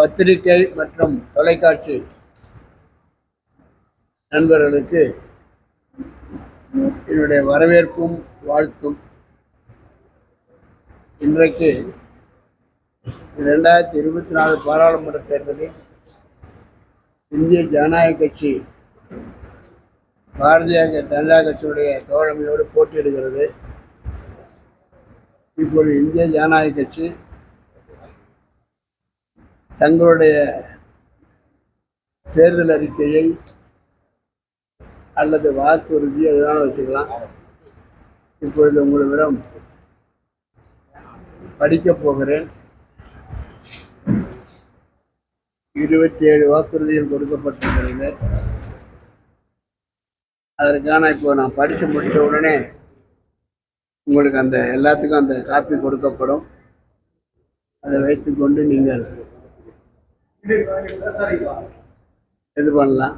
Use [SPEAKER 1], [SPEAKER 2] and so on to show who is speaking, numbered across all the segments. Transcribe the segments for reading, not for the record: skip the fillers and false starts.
[SPEAKER 1] பத்திரிகை மற்றும் தொலைக்காட்சி நண்பர்களுக்கு என்னுடைய வரவேற்பும் வாழ்த்தும். இன்றைக்கு 2024 பாராளுமன்ற தேர்தலில் இந்திய ஜனநாயக கட்சி பாரதிய ஜனதா கட்சியுடைய தோழமையோடு போட்டியிடுகிறது. இப்பொழுது இந்திய ஜனநாயக கட்சி தங்களுடைய தேர்தல் அறிக்கையை அல்லது வாக்குறுதி எதுனால வச்சுக்கலாம். இப்பொழுது உங்களிடம் படிக்கப் போகிறேன். 27 வாக்குறுதிகள் கொடுக்கப்பட்டிருக்கிறது. அதற்கான இப்போ நான் படித்து முடித்த உடனே உங்களுக்கு எல்லாத்துக்கும் அந்த காப்பி கொடுக்கப்படும். அதை வைத்துக்கொண்டு நீங்கள் இது பண்ணலாம்.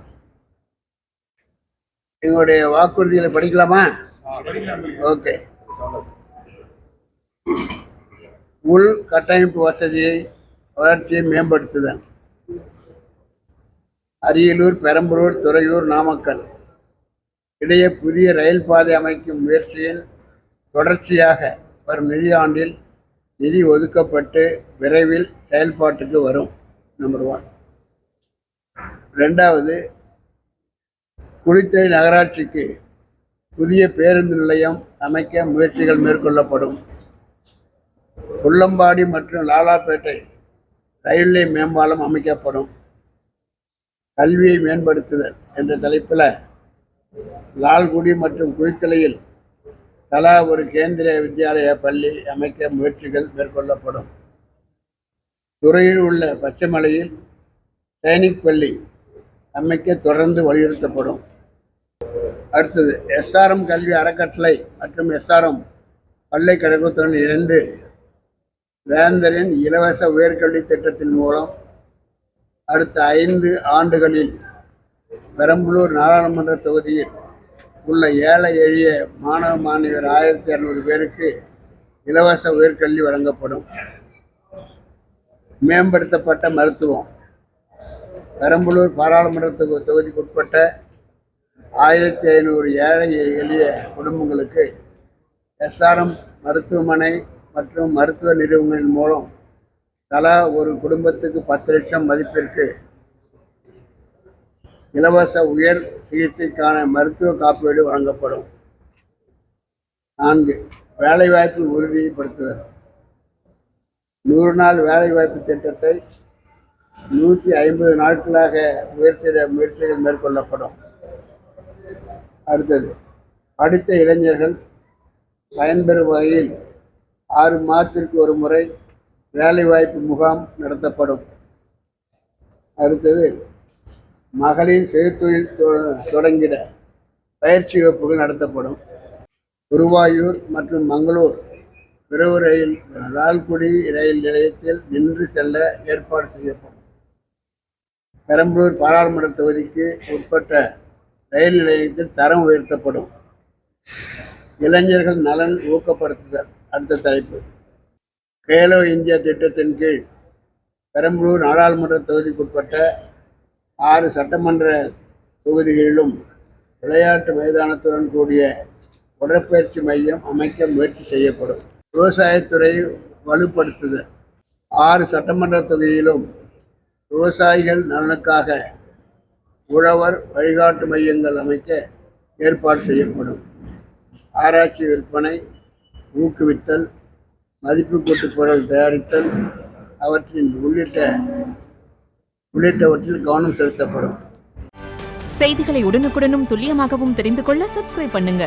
[SPEAKER 1] எங்களுடைய வாக்குறுதிகளை படிக்கலாமா? ஓகே. உள் கட்டமைப்பு வசதியை வளர்ச்சியை மேம்படுத்துதல். அரியலூர், பெரம்பலூர், துறையூர், நாமக்கல் இடையே புதிய ரயில் பாதை அமைக்கும் முயற்சியின் தொடர்ச்சியாக வரும் நிதியாண்டில் நிதி ஒதுக்கப்பட்டு விரைவில் செயல்பாட்டுக்கு வரும். நம்பர் 1. 2வது, குளித்தலை நகராட்சிக்கு புதிய பேருந்து நிலையம் அமைக்க முயற்சிகள் மேற்கொள்ளப்படும். புள்ளம்பாடி மற்றும் லாலாப்பேட்டை ரயில்வே மேம்பாலம் அமைக்கப்படும். கல்வியை மேம்படுத்துதல் என்ற தலைப்பில் லால்குடி மற்றும் குளித்தலையில் தலா ஒரு கேந்திரிய வித்யாலய பள்ளி அமைக்க முயற்சிகள் மேற்கொள்ளப்படும். துறையில் உள்ள பச்சைமலையில் சைனிக் பள்ளி அமைக்க தொடர்ந்து வலியுறுத்தப்படும். அடுத்தது, எஸ்ஆர்எம் கல்வி அறக்கட்டளை மற்றும் எஸ்ஆர்எம் பல்கலைக்கழகத்துடன் இணைந்து வேந்தரின் இலவச உயர்கல்வி திட்டத்தின் மூலம் அடுத்த 5 ஆண்டுகளில் பெரம்பலூர் நாடாளுமன்ற தொகுதியில் உள்ள ஏழை எளிய மாணவ மாணவியர் 1200 பேருக்கு இலவச உயர்கல்வி வழங்கப்படும். மேம்படுத்தப்பட்ட மருத்துவம். பெரம்பலூர் பாராளுமன்ற தொகுதிக்குட்பட்ட 1500 ஏழை எளிய குடும்பங்களுக்கு எஸ்ஆர்எம் மருத்துவமனை மற்றும் மருத்துவ நிறுவனங்களின் மூலம் தலா ஒரு குடும்பத்துக்கு 10 லட்சம் மதிப்பிற்கு இலவச உயர் சிகிச்சைக்கான மருத்துவ காப்பீடு வழங்கப்படும். 4. வேலைவாய்ப்பு உறுதிப்படுத்துதல். 100 நாள் வேலைவாய்ப்பு திட்டத்தை 150 நாட்களாக உயர்த்திட முயற்சிகள் மேற்கொள்ளப்படும். அடுத்தது, படித்த இளைஞர்கள் பயன்பெறும் வகையில் 6 மாதத்திற்கு ஒரு முறை வேலைவாய்ப்பு முகாம் நடத்தப்படும். அடுத்தது, மகளிர் சுயதொழில் தொடங்கிட பயிற்சி வகுப்புகள் நடத்தப்படும். குருவாயூர் மற்றும் மங்களூர் விரைவு ரயில் லால்குடி ரயில் நிலையத்தில் நின்று செல்ல ஏற்பாடு செய்யப்படும். பெரம்பலூர் பாராளுமன்ற தொகுதிக்கு உட்பட்ட ரயில் நிலையத்தில் தரம் உயர்த்தப்படும். இளைஞர்கள் நலன் ஊக்கப்படுத்துதல். அடுத்த தலைப்பு, கேலோ இந்தியா திட்டத்தின் கீழ் பெரம்பலூர் நாடாளுமன்ற தொகுதிக்குட்பட்ட 6 சட்டமன்ற தொகுதிகளிலும் விளையாட்டு மைதானத்துடன் கூடிய உடற்பயிற்சி மையம் அமைக்க முயற்சி செய்யப்படும். விவசாயத்துறை வலுப்படுத்துதல். 6 சட்டமன்ற தொகுதியிலும் விவசாயிகள் நலனுக்காக உழவர் வழிகாட்டு மையங்கள் அமைக்க ஏற்பாடு செய்யப்படும். ஆராய்ச்சி விற்பனை ஊக்குவித்தல், மதிப்பு கூட்டு பொருள் தயாரித்தல் உள்ளிட்டவற்றில் கவனம் செலுத்தப்படும்.
[SPEAKER 2] செய்திகளை உடனுக்குடனும் துல்லியமாகவும் தெரிந்து கொள்ள சப்ஸ்கிரைப் பண்ணுங்க.